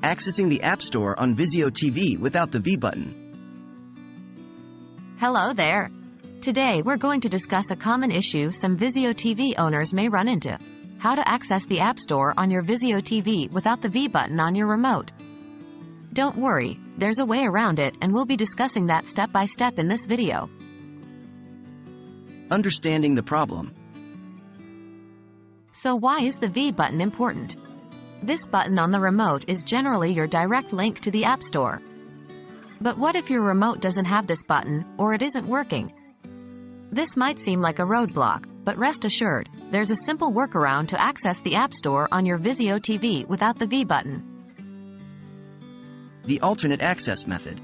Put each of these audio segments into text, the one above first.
Accessing the App Store on Vizio TV without the V button. Hello there. Today we're going to discuss a common issue some Vizio TV owners may run into: how to access the App Store on your Vizio TV without the V button on your remote. Don't worry, there's a way around it, and we'll be discussing that step by step in this video. Understanding the problem. So why is the V button important? This button on the remote is generally your direct link to the App Store. But what if your remote doesn't have this button, or it isn't working? This might seem like a roadblock, but rest assured, there's a simple workaround to access the App Store on your Vizio TV without the V button. The alternate access method.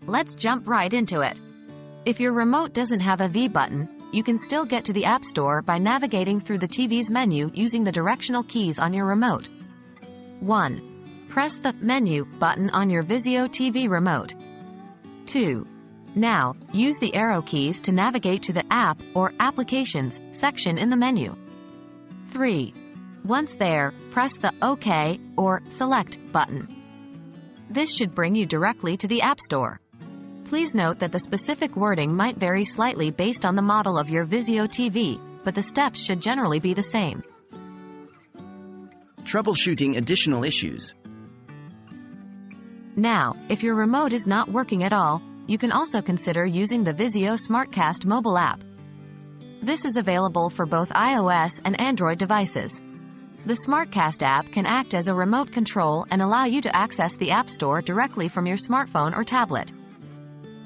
Let's jump right into it. If your remote doesn't have a V button, you can still get to the App Store by navigating through the TV's menu using the directional keys on your remote. 1. Press the Menu button on your Vizio TV remote. 2. Now, use the arrow keys to navigate to the App or Applications section in the menu. 3. Once there, press the OK or Select button. This should bring you directly to the App Store. Please note that the specific wording might vary slightly based on the model of your Vizio TV, but the steps should generally be the same. Troubleshooting additional issues. Now, if your remote is not working at all, you can also consider using the Vizio SmartCast Mobile app. This is available for both iOS and Android devices. The SmartCast app can act as a remote control and allow you to access the App Store directly from your smartphone or tablet.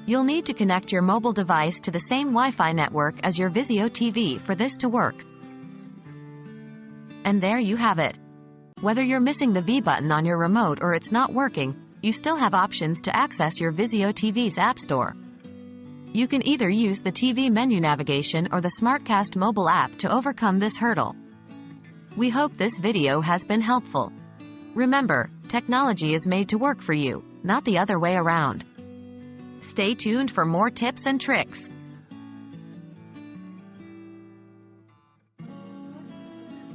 You'll need to connect your mobile device to the same Wi-Fi network as your Vizio TV for this to work. And there you have it. Whether you're missing the V button on your remote or it's not working, you still have options to access your Vizio TV's App Store. You can either use the TV menu navigation or the SmartCast mobile app to overcome this hurdle. We hope this video has been helpful. Remember, technology is made to work for you, not the other way around. Stay tuned for more tips and tricks.